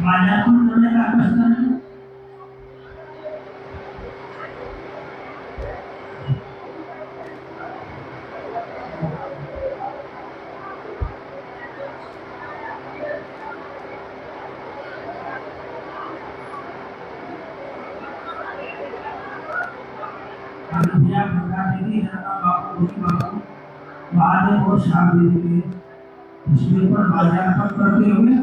माझ्याकडून थोड्या प्रश्न महादेव को शाम देंगे इसके ऊपर माल्यार्पण करते हुए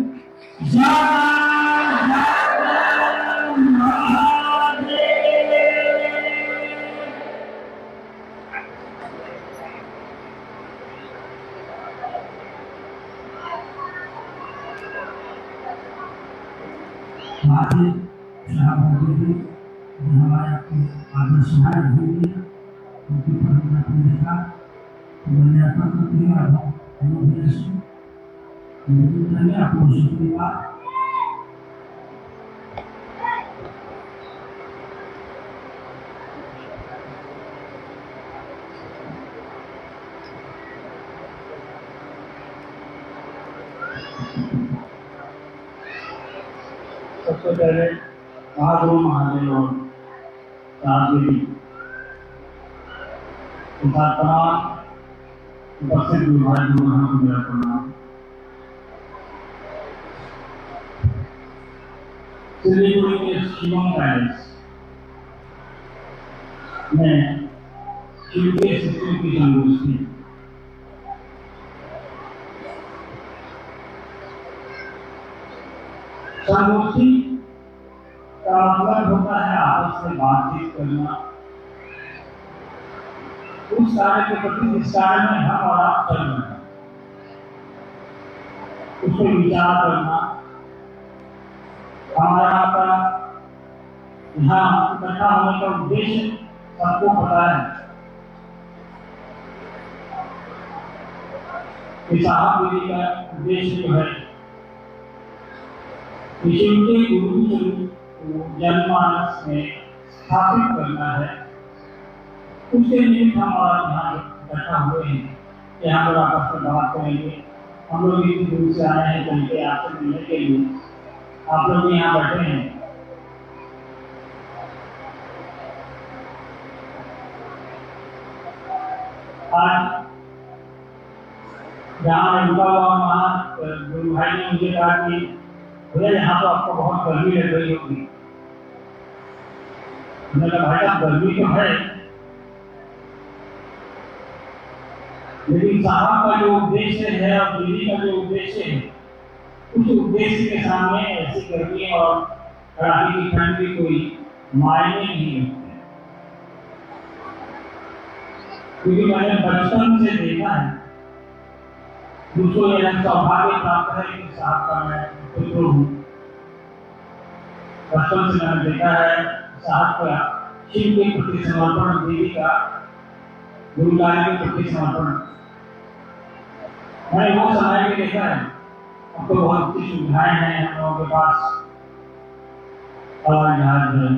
हमारे आदर सुनाए होंगे उनकी परंपरा को देखा माल्यार्पण करते हुए आपको शुक्रिया। सबसे पहले महागुरु महादेव और राजदेवी तमाम उपस्थित विभाग को मेरा प्रणाम। सिलीगुड़ी के शिवम पैलेस में शिव के शिष्यों की संगोष्ठी का मतलब होता है आपस में बातचीत करना, उस कार्य के प्रति जिस कार्य में हम और आप चल रहे हैं उस पर विचार करना। हमारा आपका यहाँ इकट्ठा होने का उद्देश्य सबको पता है कि साहब का उद्देश्य जो है शिव के गुरु स्वरूप को जनमानस में स्थापित करना है। उसके लिए हम और यहाँ इकट्ठा हुए हैं कि हम लोग आपस में बात करेंगे। हम लोग इतनी दूर से आए हैं चल के आपसे मिलने के लिए, आप लोग यहाँ बैठे हैं। आज जहाँ मैं रुका हुआ वहाँ गुरु भाई ने मुझे कहा कि भैया यहाँ तो आपको बहुत गर्मी लग रही होगी। मैंने कहा भाई आप गर्मी तो है, लेकिन साहब का जो उद्देश्य है और दीदी का जो उद्देश्य है उस उद्देश्य के सामने ऐसी गर्मी और कड़ाके की ठंड की कोई मायने नहीं होते। क्योंकि मैंने बचपन से देखा है, मुझको यह सौभाग्य प्राप्त है कि साहब का मैं पुत्र हूँ। बचपन से मैंने देखा है साहब का शिव के प्रति समर्पण, देवी का गुरु कार्य के प्रति समर्पण। मैंने वो समय भी देखा है। अब तो बहुत सी सुविधाएं हैं हम लोगों के पास, हवाई जहाज है,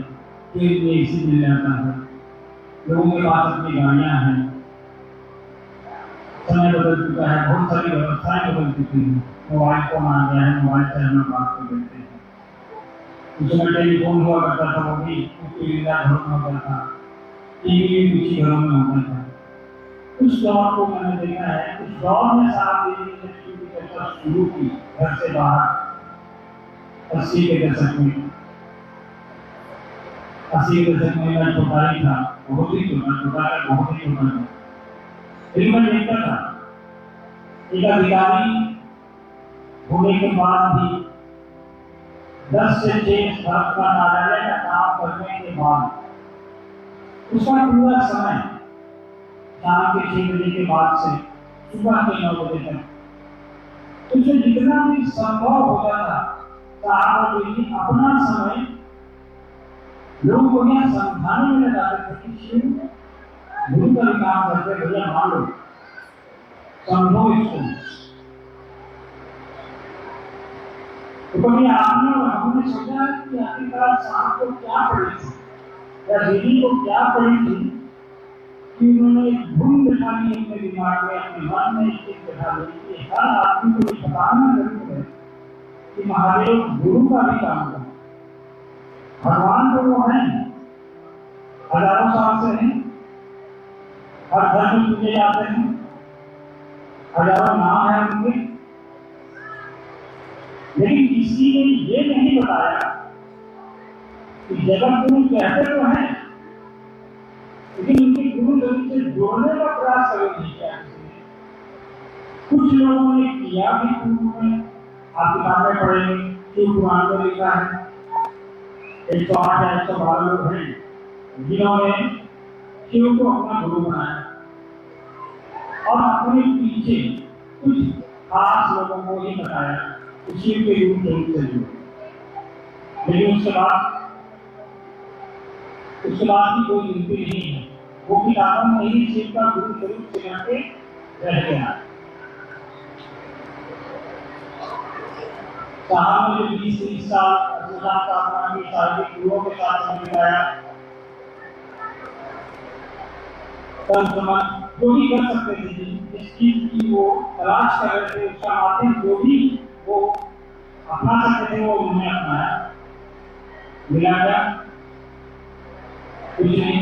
ट्रेन में एसी मिल जाता है, लोगों के पास अपनी गाड़ियां हैं। समय बदल चुका है, बहुत सारी व्यवस्थाएं बदल चुकी हैं। मोबाइल फोन आ गया है, मोबाइल से हम लोग बात कर लेते हैं। उस समय टेलीफोन हुआ करता था, वो भी उसके घरों में होता था, टीवी भी कुछ घरों में होता था। उस दौर को मैंने देखा है। उस दौर में साहब देवी ने शिव की चर्चा शुरू की घर से बाहर 80 के दशक में। 80 के दशक में मैं छोटा ही था, बहुत ही छोटा बहुत ही छोटा था। लेकिन मैं देखता था एक अधिकारी होने के बाद भी 10 से 6 वर्ष का कार्यालय का काम करने के बाद उसका पूरा समय शाम के 6 बजे के बाद से सुबह के 9 बजे तक उसमें जितना भी संभव होता था साहब जी अपना समय लोगों को यह समझाने में लगाते थे कि शिव गुरु का काम करते भैया, मान लो समझो इसको। तो कभी आपने और हमने सोचा कि आखिरकार साहब को क्या पड़ी थी या दीदी को क्या पड़ी थी कि उन्होंने एक धुन बिठा ली अपने दिमाग में, अपने मन में एक चीज बिठा ली कि हर आदमी को बताना जरूर है कि महादेव गुरु का भी काम करते हैं। भगवान तो वो हैं, हजारों साल से हैं, हर घर में पूजे जाते हैं, हजारों नाम है उनके, लेकिन किसी ने ये नहीं बताया कि जगत गुरु कहते तो हैं, लेकिन उनके गुरु जरूर से जोड़ने का प्रयास कभी नहीं किया किसी ने। कुछ लोगों ने किया भी पूर्व में, आप किताबें पढ़ेंगे, शिव पुराण में लिखा है 108 या 112 लोग हैं जिन्होंने शिव को अपना गुरु बनाया और अपने पीछे कुछ खास लोगों को ही बताया कि शिव के रूप जरूर से जुड़े। लेकिन उसके बाद की कोई गिनती नहीं है, वो किताबों में ही शिव का गुरु स्वरूप से करके रह गया। साहब ने जो 20-30 साल की शारीरिक गुरुओं के साथ समय बिताया, तब जो भी कर सकते थे, जिस चीज की वो तलाश कर रहे थे, उसका माध्यम जो भी वो अपना सकते थे वो उन्होंने अपनाया। मिला क्या? कुछ नहीं।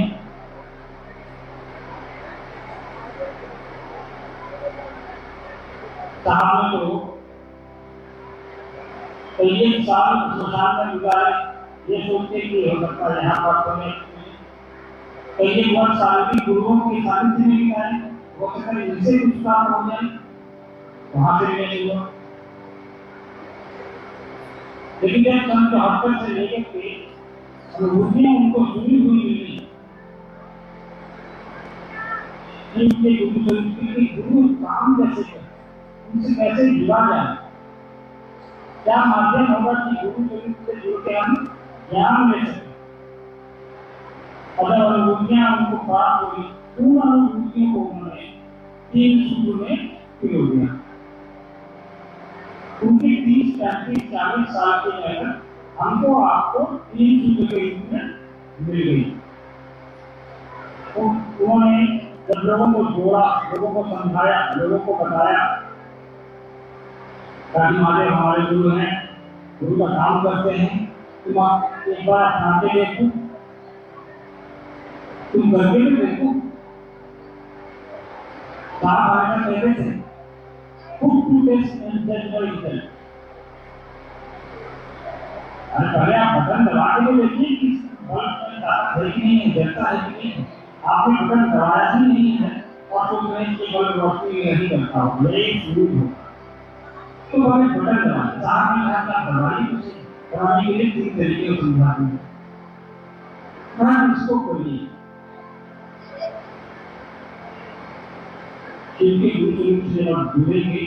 साहब ने तो कई साल शमशान में गुजारे, ये सोचते कि हो सकता है यहाँ पर तुम्हें कई वर्ष शारीरिक गुरुओं के सानिध्य में बिताए, हो सकता है इनसे कुछ काम हो जाए, वहां से नहीं हुआ। लेकिन जब सन 74 से लेकर के अनुभूतियां उनको जुड़ी हुई मिली, उनके गुरु संस्कृति गुरु काम कैसे करें, उनसे कैसे जुड़ा जाए, क्या माध्यम होगा कि गुरु स्वरूप से जुड़ के हम ज्ञान ले सकें। अगर अनुभूतियां उनको प्राप्त हुई, उन अनुभूतियों को उन्होंने 3 सूत्र में पिरो दिया। उनकी 30, 35, 40 साल की मेहनत हमको आपको 3 सूत्र के रूप में मिल गई। उन्होंने जब लोगों को जोड़ा, लोगों को समझाया, लोगों को बताया, ताकि महादेव हमारे गुरु हैं, गुरु का काम करते हैं, तुम आप एक बार अपना के देखो, तुम करके भी देखो। साहब हमेशा कहते थे, put to test and judge by yourself। अरे पहले आप बटन दबा के देखिए कि बल्ब में ताकत है कि नहीं है, जलता है कि नहीं। आपने बटन दबाया ही नहीं है और सोच रहे हैं कि बल्ब रोशनी नहीं करता हो, यही शुरू होगा, तो हमें बटन दबाना। साहब ने कहा दबाई कुछ दबाने के लिए 3 तरीके समझा दिए, इसको करिए। क्योंकि दूसरे रूप से जब जुड़ेंगे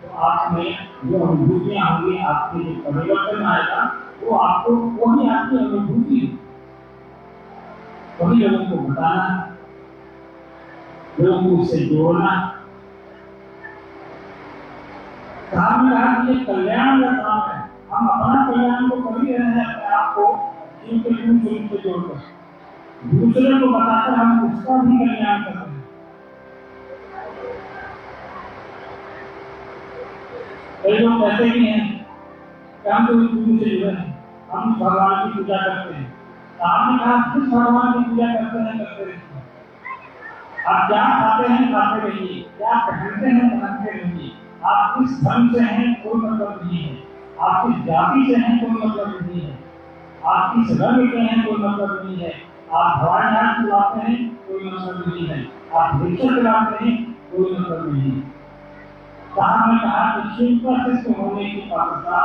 तो आप में जो अनुभूतियां होंगी, आपके जो परिवर्तन आएगा, वो आपको वही आपकी अनुभूति, वही लोगों को बताना, लोगों को उससे जोड़ना। साहब ने कहा कि ये कल्याण का काम है, हम अपना कल्याण तो कर ही रहे हैं अपने आप को शिव के रूप से जोड़कर, दूसरे को बताकर हम उसका भी कल्याण कर रहे हैं। कई लोग कहते भी हैं कि हम तो गुरु से जुड़े हैं, हम भगवान की पूजा करते हैं। आपने कहा किस भगवान की पूजा करते रहिए, आप क्या खाते हैं खाते रहिए, क्या पहनते हैं पहनते रहिए, आप किस धर्म से हैं कोई मतलब नहीं है, आप किस जाति से हैं कोई मतलब नहीं है, आप किस रंग के हैं कोई मतलब नहीं है, आप हवाई जहाज चलाते हैं कोई मतलब नहीं है, आप रिक्शा चलाते हैं कोई मतलब नहीं है। साहब ने कहा कि शिव का शिष्य होने की पात्रता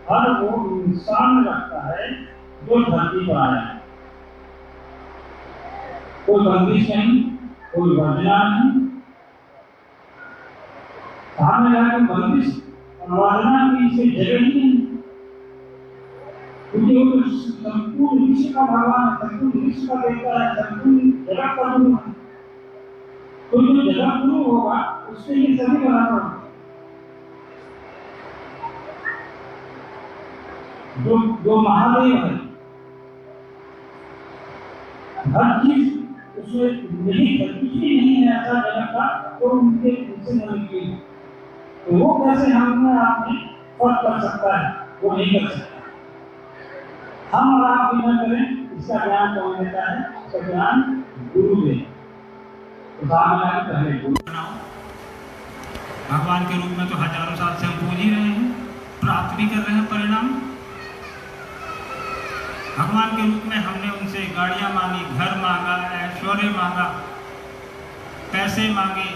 हर वो इंसान रखता है जो धरती पर आया है। कोई बंदिश नहीं, कोई वर्जना नहीं। साहब ने कहा कि बंदिश और वर्जना की इसे जगह ही नहीं, क्योंकि वो तो संपूर्ण विश्व का भगवान है, संपूर्ण विश्व का देवता है, संपूर्ण जगत का गुरु है। तो जो जगत गुरु होगा उससे ये सभी बराबर होगा। जो महादेव है, हर चीज उसमें नहीं है, कुछ भी नहीं है ऐसा जगत का तो उनसे न निकली, तो वो कैसे हम अपने आप में फर्क कर सकता है। वो नहीं कर सकता। हम और आप भी न करें, इसका ज्ञान कौन देता है? इसका ज्ञान गुरु दे। तो पहले गुरु बनाओ। भगवान के रूप में तो हजारों साल से हम पूज ही रहे हैं, प्राप्त भी कर रहे हैं परिणाम। भगवान के रूप में हमने उनसे गाड़ियां मांगी, घर मांगा, ऐश्वर्य मांगा, पैसे मांगे,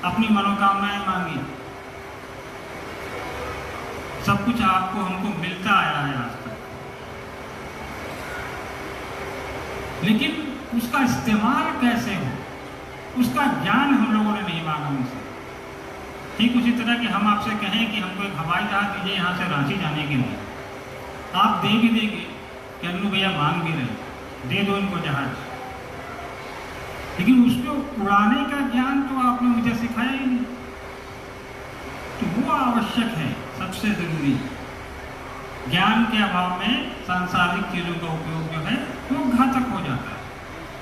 अपनी मनोकामनाएं मांगी। सब कुछ आपको हमको मिलता आया है आज तक, लेकिन उसका इस्तेमाल कैसे हो, उसका ज्ञान हम लोगों ने नहीं मांगा उनसे। ठीक उसी तरह कि हम आपसे कहें कि हमको एक हवाई जहाज दीजिए यहाँ से रांची जाने के लिए, आप दे भी देंगे कि अन्नू भैया मांग भी रहे, दे दो इनको जहाज, लेकिन उसको उड़ाने का ज्ञान तो आपने मुझे सिखाया ही नहीं। तो वो आवश्यक है, सबसे जरूरी। ज्ञान के अभाव में सांसारिक चीजों का उपयोग जो है वो घातक हो जाता है,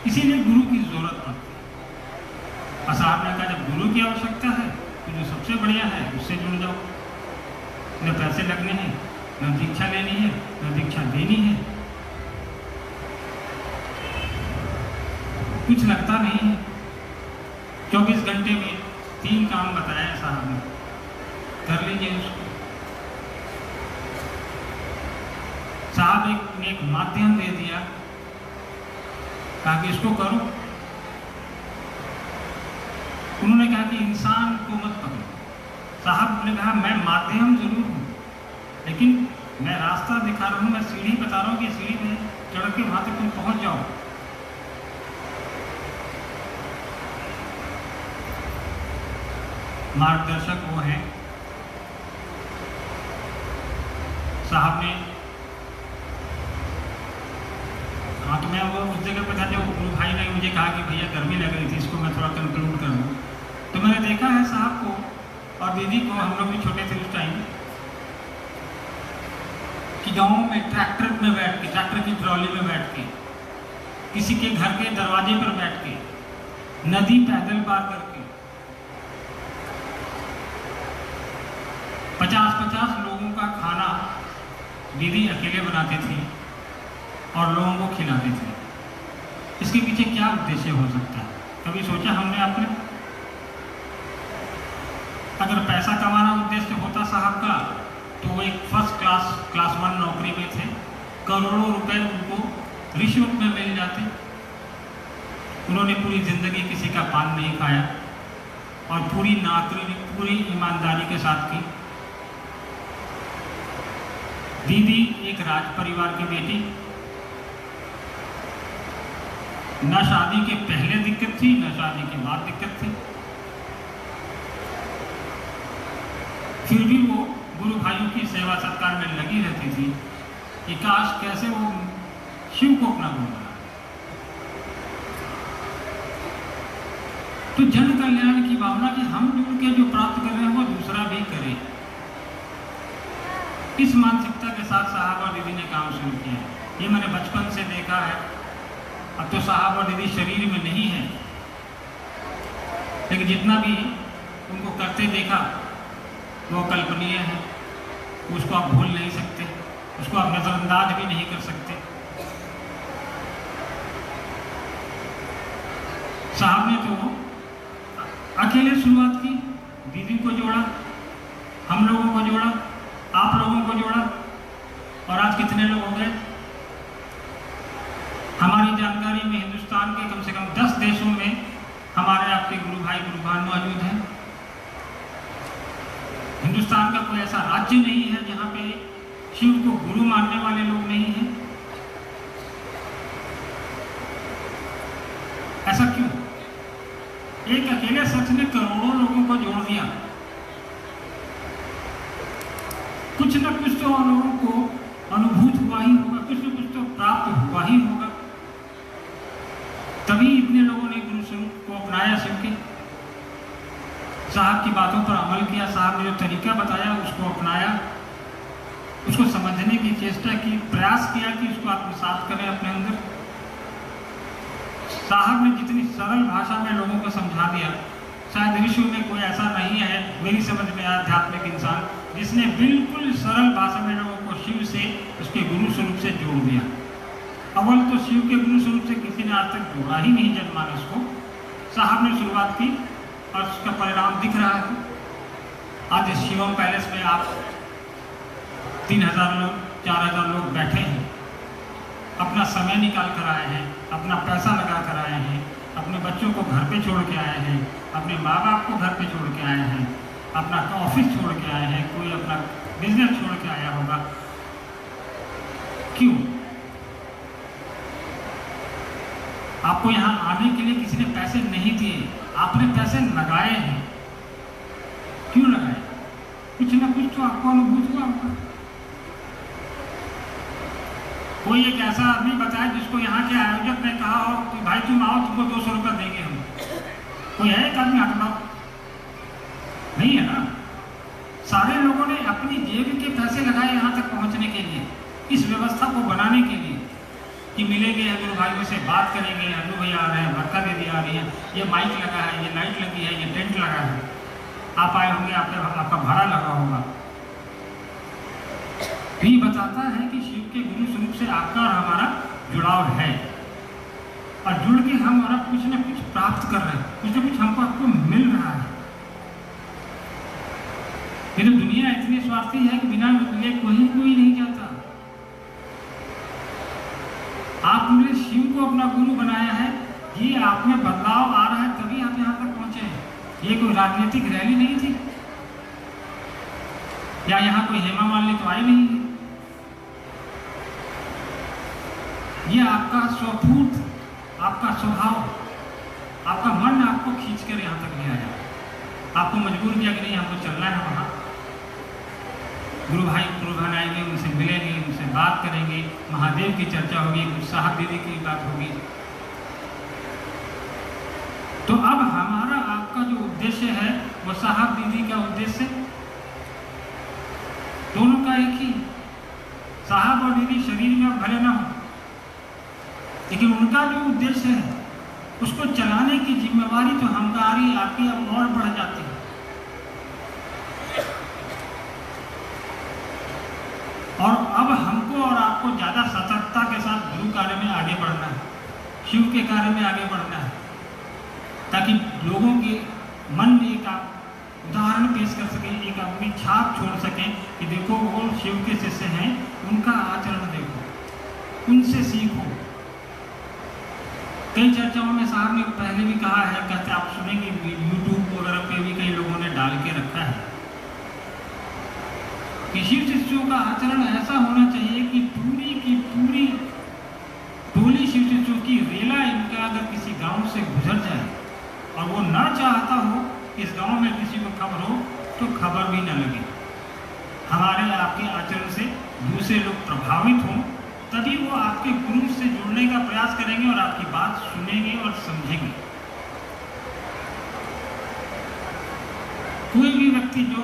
इसीलिए गुरु की जरूरत पड़ती है। साहब ने कहा जब गुरु की आवश्यकता है तो जो सबसे बढ़िया है उससे जुड़ जाओ। न पैसे लगने हैं, न दीक्षा लेनी है, न दीक्षा देनी है, कुछ लगता नहीं है। 24 घंटे में 3 काम बताया साहब ने, कर लीजिए उसको। साहब ने एक माध्यम दे दिया, कहा कि इसको करो। उन्होंने कहा कि इंसान को मत पकड़ो। साहब ने कहा मैं माध्यम जरूर हूं, लेकिन मैं रास्ता दिखा रहा हूं, मैं सीढ़ी बता रहा हूं कि सीढ़ी में चढ़ के वहां तक तुम पहुंच जाओ। मार्गदर्शक वो है। साहब ने तो मैं वो उस जगह पर था जो गुरु भाई ने मुझे कहा कि भैया गर्मी लग रही थी, इसको मैं थोड़ा कंक्लूड कर दूँ। तो मैंने देखा है साहब को और दीदी को, हम लोग भी छोटे थे उस टाइम, कि गाँव में ट्रैक्टर में बैठ के, ट्रैक्टर की ट्रॉली में बैठ के, किसी के घर के दरवाजे पर बैठ के, नदी पैदल पार करके 50-50 लोगों का खाना दीदी अकेले बनाते थे और लोगों को खिलाते थे। इसके पीछे क्या उद्देश्य हो सकता है? कभी सोचा हमने आपने? अगर पैसा कमाना उद्देश्य होता साहब का तो वो एक फर्स्ट क्लास 1 नौकरी में थे, करोड़ों रुपए उनको रिश्वत में मिल जाते। उन्होंने पूरी जिंदगी किसी का पान नहीं खाया और पूरी नौकरी पूरी ईमानदारी के साथ की। दीदी एक राज परिवार की बेटी, न शादी के पहले दिक्कत थी, न शादी के बाद दिक्कत थी, फिर भी वो गुरु भाइयों की सेवा सत्कार में लगी रहती थी कि काश कैसे वो शिव को अपना गुरु बना। तो जन कल्याण की भावना कि हम जुड़ के जो प्राप्त कर रहे हैं वो दूसरा भी करे, इस मानसिकता के साथ साहब और दीदी ने काम शुरू किया। ये मैंने बचपन से देखा है। अब तो साहब और दीदी शरीर में नहीं है, लेकिन जितना भी उनको करते देखा वो कल्पनीय है, उसको आप भूल नहीं सकते, उसको आप नजरअंदाज भी नहीं कर सकते। साहब ने तो अकेले शुरुआत की, दीदी को जोड़ा, हम लोगों को जोड़ा, आप लोगों को जोड़ा, और आज कितने लोग हो गए? हमारी जानकारी में हिंदुस्तान के कम से कम 10 देशों में हमारे आपके गुरु भाई गुरु बहन मौजूद हैं। हिंदुस्तान का कोई ऐसा राज्य नहीं है जहाँ पे शिव को गुरु मानने वाले लोग नहीं हैं। ऐसा क्यों? एक अकेले शख्स ने करोड़ों लोगों को जोड़ दिया। कुछ न कुछ तो लोगों को अनुभूत हुआ ही होगा, कुछ न कुछ तो प्राप्त हुआ ही होगा, तभी इतने लोगों ने गुरु स्वरूप को अपनाया, शिव के साहब की बातों पर अमल किया, साहब ने जो तरीका बताया उसको अपनाया, उसको समझने की चेष्टा की, प्रयास किया कि उसको आत्मसात करें अपने अंदर। साहब ने जितनी सरल भाषा में लोगों को समझा दिया, शायद विश्व में कोई ऐसा नहीं है मेरी समझ में आध्यात्मिक इंसान जिसने बिल्कुल सरल भाषा में लोगों को शिव से, उसके गुरु स्वरूप से जोड़ दिया। अव्वल तो शिव के गुरु स्वरूप से किसी ने आज तक जोड़ा ही नहीं जनमानस को। साहब ने शुरुआत की और उसका परिणाम दिख रहा है। आज शिवम पैलेस में आप 3000 लोग, 4000 लोग बैठे हैं, अपना समय निकाल कर आए हैं, अपना पैसा लगा कर आए हैं, अपने बच्चों को घर पे छोड़ के आए हैं, अपने माँ बाप को घर पे छोड़ के आए हैं, अपना ऑफिस छोड़ के आए हैं, कोई अपना बिजनेस छोड़ के आया होगा। क्यों? आपको यहाँ आने के लिए किसी ने पैसे नहीं दिए, आपने पैसे लगाए हैं। क्यों लगाए? कुछ ना कुछ तो आपको अनुभूत हुआ होगा। कोई एक ऐसा आदमी बताए जिसको यहाँ के आयोजक ने कहा हो कि भाई तुम आओ, तुमको 200 रुपये देंगे हम। कोई है एक आदमी हाथ में? नहीं है ना। सारे लोगों ने अपनी जेब के पैसे लगाए यहाँ तक पहुँचने के लिए, इस व्यवस्था को बनाने के लिए कि मिलेंगे, अनु भाइयों से बात करेंगे, अनु भैया आ रहे हैं, बरका दीदी आ रही है, ये माइक लगा है, ये लाइट लगी है, ये टेंट लगा है, आप आए होंगे, आपका भाड़ा लगा होगा। भी बताता है कि शिव के गुरु स्वरूप से आपका और हमारा जुड़ाव है और जुड़ के हम और कुछ न कुछ प्राप्त कर रहे हैं, कुछ न कुछ हमको आपको मिल रहा है। ये तो दुनिया इतनी स्वार्थी है कि बिना मिले कोई नहीं जाता। आपने शिव को अपना गुरु बनाया है, ये आप में बदलाव आ रहा है तभी आप यहाँ तक पहुंचे हैं। ये कोई राजनीतिक रैली नहीं थी, या यहाँ कोई हेमा मालिनी तो आई नहीं है। ये आपका स्वपूत, आपका स्वभाव, आपका मन आपको खींचकर यहाँ तक ले आया, आपको मजबूर किया कि नहीं हमको चलना है वहाँ। गुरु भाई गुरु बहन आएंगे, उनसे मिलेंगे, उनसे बात करेंगे, महादेव की चर्चा होगी, साहब दीदी की बात होगी। तो अब हमारा आपका जो उद्देश्य है वो साहब दीदी का उद्देश्य दोनों का एक ही। साहब और दीदी शरीर में भले ना हो, लेकिन उनका जो उद्देश्य है उसको चलाने की जिम्मेवारी तो हमारी आपकी अब और बढ़ जाती है। और अब हमको और आपको ज़्यादा सतर्कता के साथ गुरु कार्य में आगे बढ़ना है, शिव के कार्य में आगे बढ़ना है, ताकि लोगों के मन में एक आप उदाहरण पेश कर सकें, एक अपनी छाप छोड़ सकें कि देखो वो शिव के शिष्य हैं, उनका आचरण देखो, उनसे सीखो। कई चर्चाओं में साहब ने पहले भी कहा है, कहते आप सुनेंगे यूट्यूब वगैरह पे भी कई लोगों ने डाल के रखा है कि शिव शिष्यों का आचरण ऐसा होना चाहिए कि पूरी की पूरी टोली शिव शिष्यों की रेला इनका अगर किसी गांव से गुजर जाए और वो ना चाहता हो इस गांव में किसी को खबर हो तो खबर भी न लगे। हमारे आपके आचरण से दूसरे लोग प्रभावित हों, तभी वो आपके गुरु से जुड़ने का प्रयास करेंगे और आपकी बात सुनेंगे और समझेंगे। कोई भी व्यक्ति जो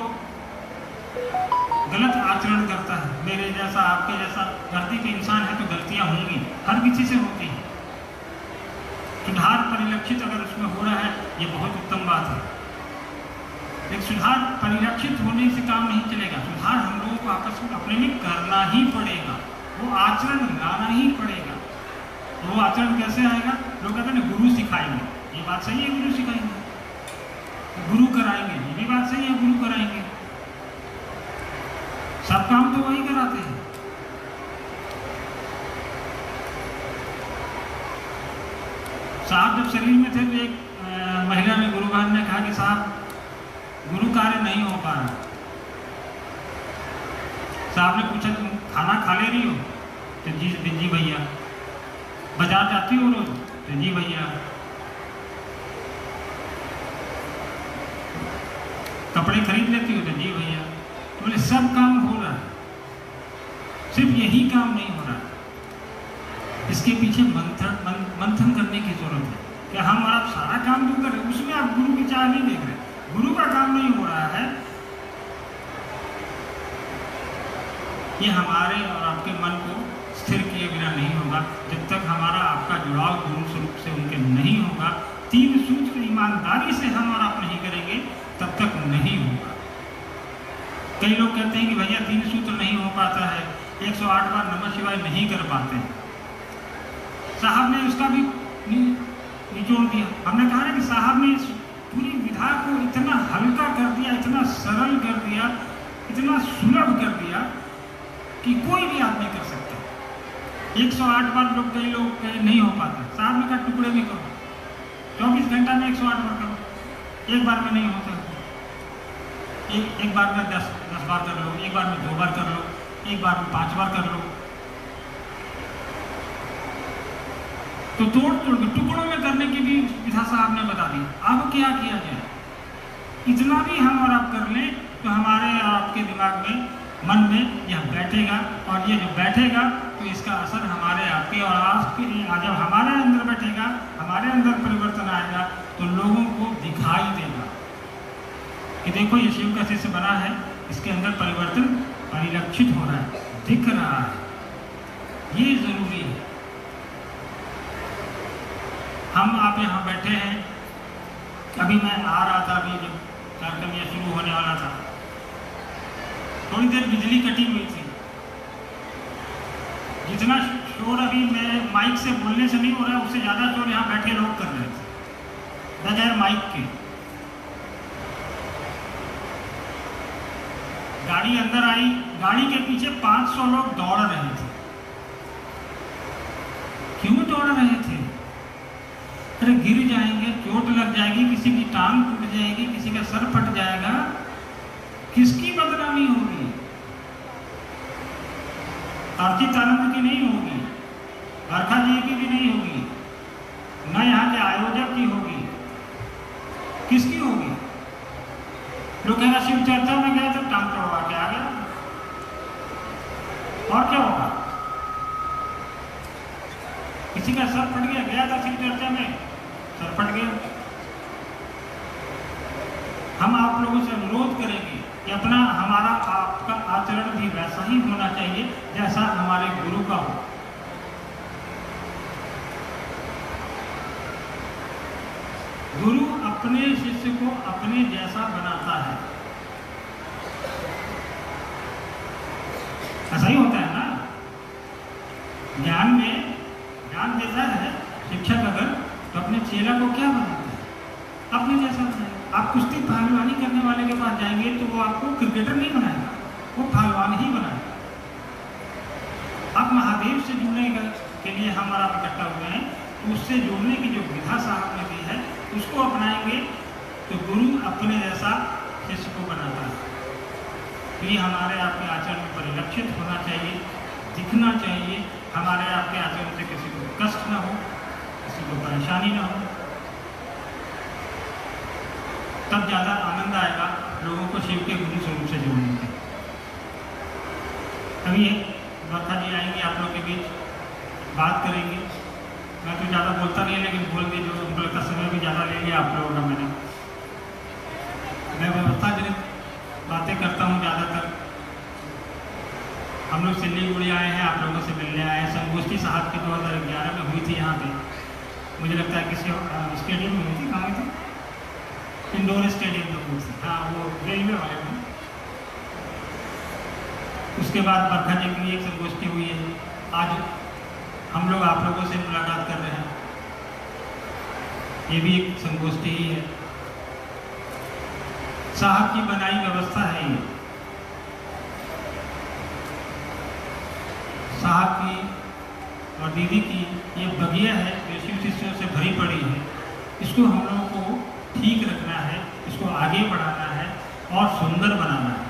गलत आचरण करता है, मेरे जैसा आपके जैसा धरती के इंसान है, तो गलतियां होंगी, हर किसी से होती हैं। सुधार परिलक्षित अगर उसमें हो रहा है ये बहुत उत्तम बात है, लेकिन सुधार परिलक्षित होने से काम नहीं चलेगा। सुधार हम लोगों को आपस में अपने में करना ही पड़ेगा, वो आचरण लाना ही पड़ेगा। वो आचरण कैसे आएगा? लोग कहते हैं गुरु सिखाएंगे, ये बात सही है, गुरु सिखाएंगे, गुरु कराएंगे, ये भी बात सही है, गुरु कराएंगे। सब काम तो वही कराते हैं। साहब जब शरीर में थे तो एक महिला ने, गुरु बहन ने कहा कि साहब गुरु कार्य नहीं हो पा रहा। साहब ने पूछा तुम खाना खा ले रही हो? तो जी भैया। बाजार जाती हो रोज? तो जी भैया। कपड़े खरीद लेती हो? तो जी भैया। बोले सब काम हो रहा है, सिर्फ यही काम नहीं हो रहा। इसके पीछे मंथन करने की जरूरत है कि हम और आप सारा काम जो कर रहे हैं उसमें आप गुरु की चाह नहीं देख रहे, गुरु का काम नहीं हो रहा है। ये हमारे और आपके मन को स्थिर किए बिना नहीं होगा। जब तक हमारा आपका जुड़ाव गुरु स्वरूप से उनके नहीं होगा, 3 सूत्र ईमानदारी से हम और आप नहीं करेंगे, तब तक नहीं होगा। कई लोग कहते हैं कि भैया 3 सूत्र नहीं हो पाता है, 108 बार नमः शिवाय नहीं कर पाते। साहब ने उसका भी निचोड़ दिया। हमने कहा ना कि साहब ने इस पूरी विधा को इतना हल्का कर दिया, इतना सरल कर दिया, इतना सुलभ कर दिया कि कोई भी आदमी कर सकता है। 108 बार लोग कई लोग नहीं हो पाता। साहब ने कहा टुकड़े में करो, 24 घंटा में 108 बार करो। एक बार में नहीं होता, एक बार में 10 बार कर लो, एक बार में 2 बार कर लो, एक बार में 5 बार कर लो। तो तोड़ तोड़ के टुकड़ों में करने की भी विधा साहब ने बता दी। अब क्या किया जाए? इतना भी हम और आप कर लें तो हमारे और आपके दिमाग में, मन में यह बैठेगा, और ये जो बैठेगा तो इसका असर हमारे आपके और आपके, जब हमारे अंदर बैठेगा, हमारे अंदर परिवर्तन आएगा तो लोगों को दिखाई देगा कि देखो ये शिव का शिष्य बना है, इसके अंदर परिवर्तन परिलक्षित हो रहा है, दिख रहा है। ये जरूरी है। हम आप यहाँ बैठे हैं, अभी मैं आ रहा था, अभी जब कार्यक्रम यह शुरू होने वाला था, थोड़ी देर बिजली कटी हुई थी। जितना शोर अभी मैं माइक से बोलने से नहीं हो रहा है, उससे ज़्यादा शोर यहाँ बैठे लोग कर रहे थे बगैर माइक के। गाड़ी अंदर आई, गाड़ी के पीछे 500 लोग दौड़ रहे थे। क्यों दौड़ रहे थे? अरे गिर जाएंगे, चोट लग जाएगी, किसी की टांग टूट जाएगी, किसी का सर फट जाएगा, किसकी बदनामी होगी? अर्चित आनंद की नहीं होगी, बरखा जी की भी नहीं होगी, न यहाँ के आयोजक की होगी, किसकी होगी? लोग कहेगा शिव चर्चा में गए तो टांग तोड़वा के आ गया, और क्या होगा? किसी का सर फट गया, गया था शिव चर्चा में, सर फट गया। हम आप लोगों से अनुरोध करेंगे कि अपना, हमारा आपका आचरण भी वैसा ही होना चाहिए जैसा हमारे गुरु का हो। गुरु अपने शिष्य को अपने जैसा बनाता है, ऐसा ही होता है ना। ज्ञान में, ज्ञान देता है शिक्षक अगर, तो अपने चेला को क्या बनाता है? अपने जैसा बनाएगा। आप कुश्ती पहलवानी करने वाले के पास जाएंगे तो वो आपको क्रिकेटर नहीं बनाएगा, वो पहलवान ही बनाएगा। आप महादेव से जुड़ने के लिए हम और आप इकट्ठा हुए हैं, तो उससे जुड़ने की जो विधा साहब ने दी है उसको अपनाएंगे तो गुरु अपने जैसा शिष्य को बनाता है। तो ये हमारे आपके आचरण में परिलक्षित होना चाहिए, दिखना चाहिए। हमारे आपके आचरण से किसी को कष्ट न हो, किसी को परेशानी न हो, तब ज़्यादा आनंद आएगा लोगों को शिव के गुरु स्वरूप से जोड़ने में। अभी बरखा जी आएंगे आप लोग के बीच, बात करेंगे। मैं तो ज़्यादा बोलता नहीं, लेकिन बोल के जो उनको लगता समय भी ज़्यादा ले लिया आप लोगों का मैंने। मैं व्यवस्था जनित बातें करता हूँ ज़्यादातर। हम लोग सिल्लीगुड़ी आए हैं, आप लोगों से मिलने आए हैं। संगोष्ठी साहब की 2011 में हुई थी यहाँ पे, मुझे लगता है किसी स्टेडियम में हुई थी। कहाँ हुई थी? इंडोर स्टेडियम में हुई थी, हाँ, वो रेलवे वाले में। उसके बाद बरखा जी की एक संगोष्ठी हुई है। आज हम लोग आप लोगों से मुलाकात कर रहे हैं, ये भी एक संगोष्ठी ही है। साहब की बनाई व्यवस्था है ये। साहब की और दीदी की ये बगिया है जो शिव शिष्यों से भरी पड़ी है। इसको हम लोगों को ठीक रखना है, इसको आगे बढ़ाना है और सुंदर बनाना है।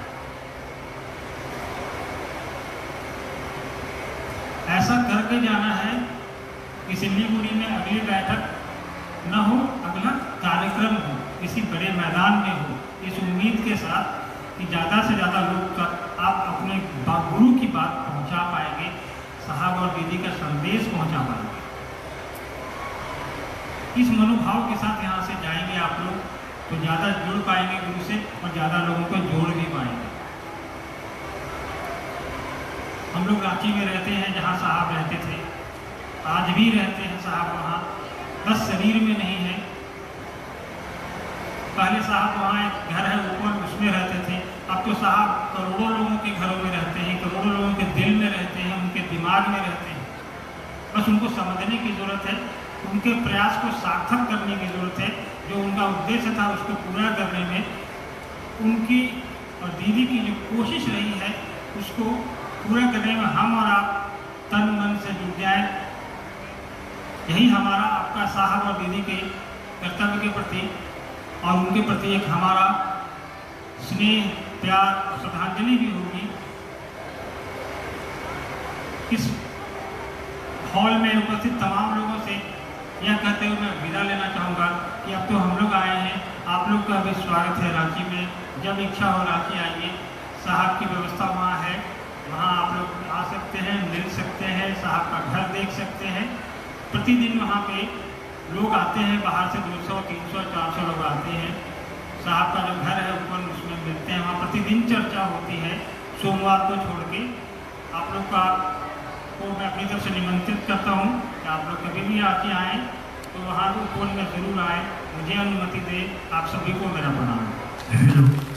ऐसा करके जाना है कि सिल्लीगुड़ी में अगली बैठक न हो, अगला कार्यक्रम हो, किसी बड़े मैदान में हो, इस उम्मीद के साथ कि ज़्यादा से ज़्यादा लोग तक आप अपने गुरु की बात पहुंचा पाएंगे, साहब और दीदी का संदेश पहुंचा पाएंगे। इस मनोभाव के साथ यहाँ से जाएंगे आप लोग तो ज़्यादा जुड़ पाएंगे गुरु से और ज़्यादा लोगों को जोड़ भी पाएंगे। हम लोग रांची में रहते हैं जहाँ साहब रहते थे, आज भी रहते हैं साहब वहाँ, बस शरीर में नहीं है। पहले साहब वहाँ एक घर है ऊपर, उसमें रहते थे, अब तो साहब करोड़ों लोगों के घरों में रहते हैं, करोड़ों लोगों के दिल में रहते हैं, उनके दिमाग में रहते हैं। बस उनको समझने की ज़रूरत है, उनके प्रयास को सार्थक करने की ज़रूरत है। जो उनका उद्देश्य था उसको पूरा करने में उनकी और दीदी की जो कोशिश रही है उसको पूरा करने में हम और आप तन मन से जुट जाएं। यही हमारा आपका साहब और दीदी के कर्तव्य के प्रति और उनके प्रति एक हमारा स्नेह, प्यार और श्रद्धांजलि भी होगी। इस हॉल में उपस्थित तमाम लोगों से यह कहते हुए मैं विदा लेना चाहूँगा कि अब तो हम लोग आए हैं, आप लोग का भी स्वागत है रांची में। जब इच्छा हो रांची आइए, साहब की व्यवस्था वहाँ है, वहाँ आप लोग आ सकते हैं, मिल सकते हैं, साहब का घर देख सकते हैं। प्रतिदिन वहाँ पे लोग आते हैं, बाहर से 200, 300, 400 लोग आते हैं। साहब का जो घर है ऊपर उसमें मिलते हैं, वहाँ प्रतिदिन चर्चा होती है। सोमवार को छोड़ के आप लोग का को मैं अपनी तरफ से निमंत्रित करता हूँ कि आप लोग कभी भी आके आएँ तो वहाँ ऊपर में ज़रूर आएँ। मुझे अनुमति दे, आप सभी को मेरा प्रणाम।